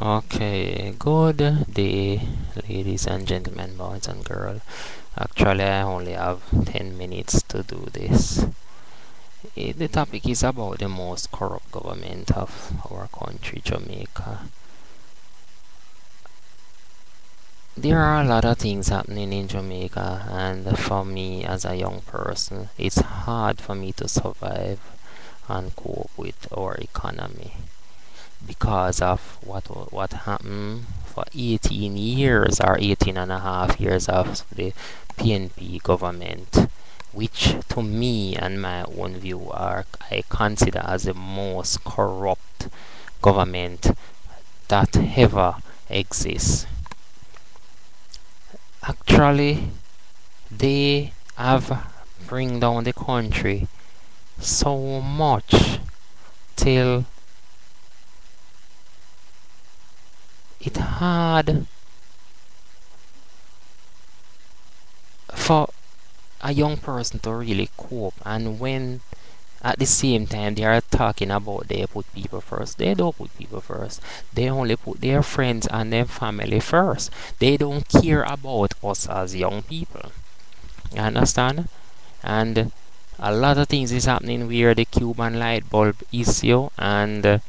Okay, good day, ladies and gentlemen, boys and girls. Actually, I only have 10 minutes to do this. The topic is about the most corrupt government of our country, Jamaica. There are a lot of things happening in Jamaica, and for me as a young person, it's hard for me to survive and cope with our economy because of what happened for 18 years or 18 and a half years of the PNP government, which to me and my own view are I consider as the most corrupt government that ever exists. Actually, they have bring down the country so much till it hard for a young person to really cope. And when at the same time they are talking about they put people first, they don't put people first. They only put their friends and their family first. They don't care about us as young people. You understand? And a lot of things is happening where the Cuban light bulb issue and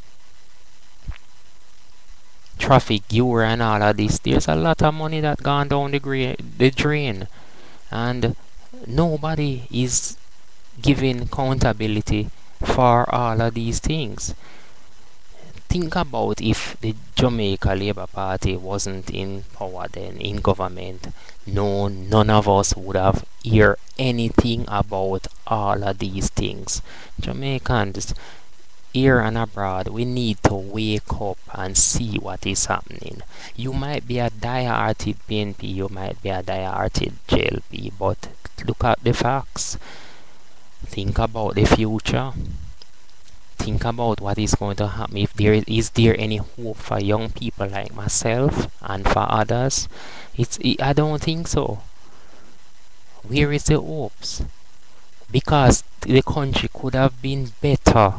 traffic gear and all of this. There's a lot of money that gone down the drain, and nobody is giving accountability for all of these things. Think about if the Jamaica Labour Party wasn't in power then, in government. No, none of us would have heard anything about all of these things. Jamaicans here and abroad, we need to wake up and see what is happening. You might be a die-hearted PNP, you might be a die-hearted JLP, but look at the facts. Think about the future. Think about what is going to happen. If there any hope for young people like myself and for others? I don't think so. Where is the hopes? Because the country could have been better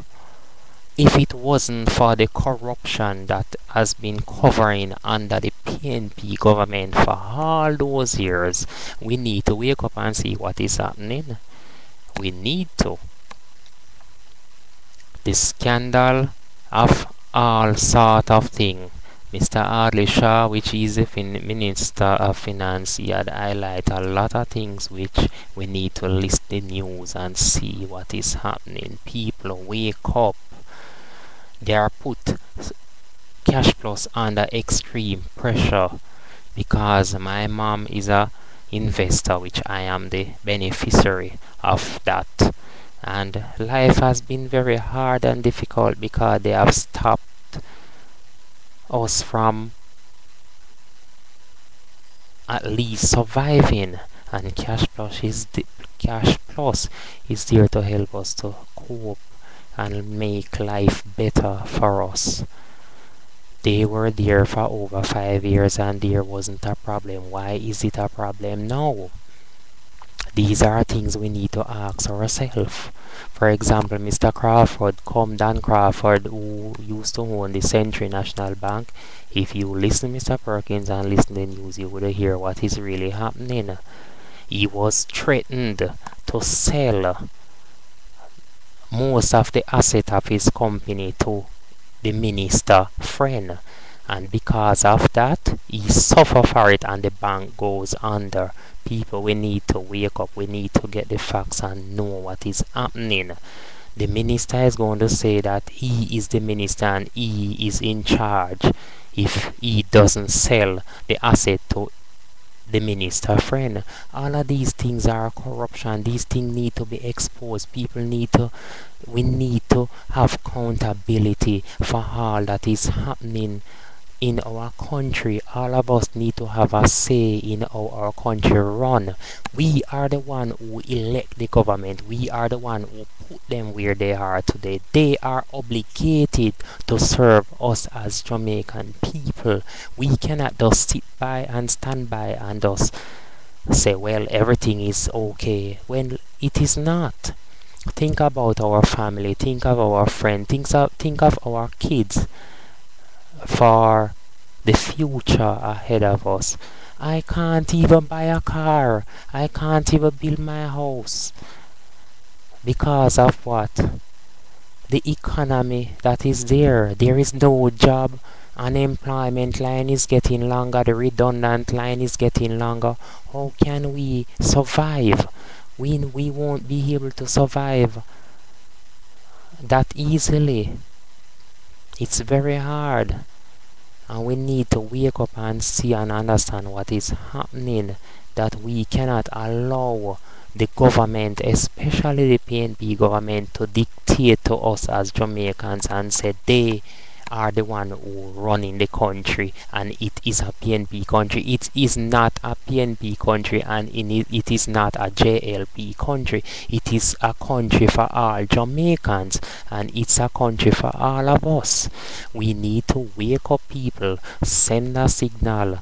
if it wasn't for the corruption that has been covering under the PNP government for all those years. We need to wake up and see what is happening. We need to. The scandal of all sort of thing. Mr. Adley Shaw, which is the Minister of Finance, he had highlighted a lot of things which we need to list the news and see what is happening. People wake up. They are put cash plus under extreme pressure because my mom is a investor, which I am the beneficiary of that. And life has been very hard and difficult because they have stopped us from at least surviving. And cash plus is there to help us to cope and make life better for us. They were there for over 5 years and there wasn't a problem. Why is it a problem now? These are things we need to ask ourselves. For example, Mr. Crawford, Dan Crawford, who used to own the Century National Bank. If you listen to Mr. Perkins and listen to the news, you would hear what is really happening. He was threatened to sell most of the asset of his company to the minister friend, and because of that he suffer for it and the bank goes under. People, we need to wake up, we need to get the facts and know what is happening. The minister is going to say that he is the minister and he is in charge if he doesn't sell the asset to the minister friend. All of these things are corruption. These things need to be exposed. We need to have accountability for all that is happening in our country. All of us need to have a say in how our country run. We are the one who elect the government. We are the one who put them where they are today. They are obligated to serve us as Jamaican people. We cannot just sit by and stand by and just say, well, everything is okay, when it is not. Think about our family, think of our friends, think of our kids. For the future ahead of us. I can't even buy a car. I can't even build my house. Because of what? The economy that is there. There is no job. Unemployment line is getting longer. The redundant line is getting longer. How can we survive? We won't be able to survive that easily. It's very hard. And we need to wake up and see and understand what is happening, that we cannot allow the government, especially the PNP government, to dictate to us as Jamaicans and say they are the one who running the country and it is a PNP country. It is not a PNP country and it is not a JLP country. It is a country for all Jamaicans and it's a country for all of us. We need to wake up people, send a signal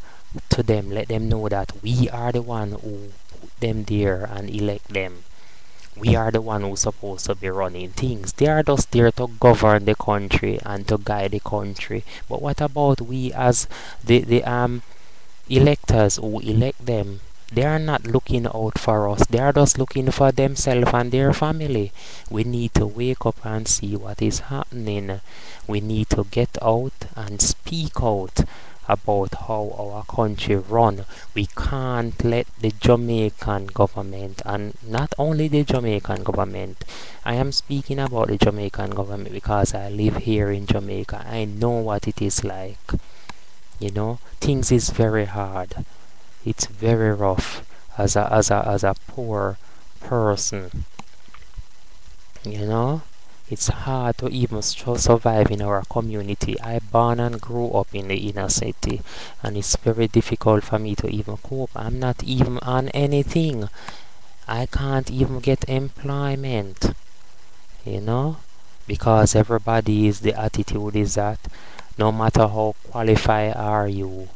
to them, let them know that we are the one who put them there and elect them. We are the one who's supposed to be running things. They are just there to govern the country and to guide the country. But what about we as the electors who elect them? They are not looking out for us. They are just looking for themselves and their family. We need to wake up and see what is happening. We need to get out and speak out about how our country run. We can't let the Jamaican government, and not only the Jamaican government, I am speaking about the Jamaican government because I live here in Jamaica. I know what it is like. Things is very hard. It's very rough as a poor person. You know, it's hard to even survive in our community. I born and grew up in the inner city, and it's very difficult for me to even cope. I'm not even on anything. I can't even get employment, you know, because the attitude is that no matter how qualified are you,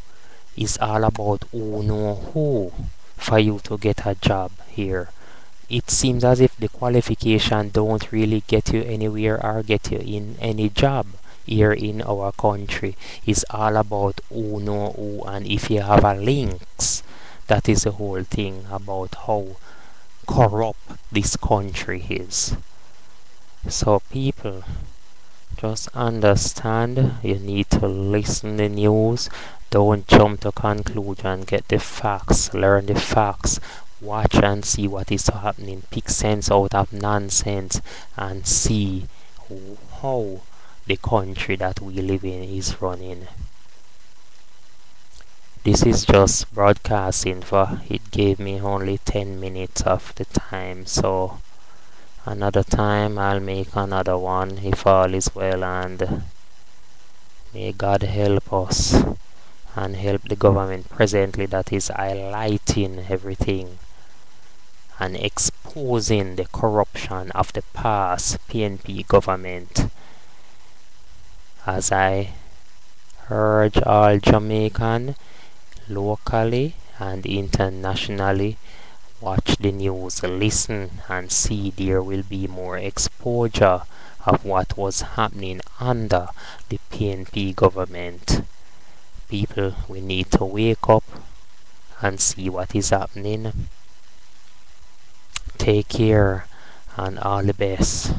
it's all about who know who for you to get a job here. It seems as if the qualification don't really get you anywhere or get you in any job here in our country. It's all about who know who and if you have a links. That is the whole thing about how corrupt this country is. So people, just understand you need to listen the news. Don't jump to conclusion. Get the facts. Learn the facts. Watch and see what is happening. Pick sense out of nonsense and see how the country that we live in is running. This is just broadcasting for it gave me only 10 minutes of the time, so another time I'll make another one if all is well, and may God help us and help the government presently that is highlighting everything and exposing the corruption of the past PNP government. As I urge all Jamaican locally and internationally, watch the news, listen and see. There will be more exposure of what was happening under the PNP government. People, we need to wake up and see what is happening. Take care and all the best.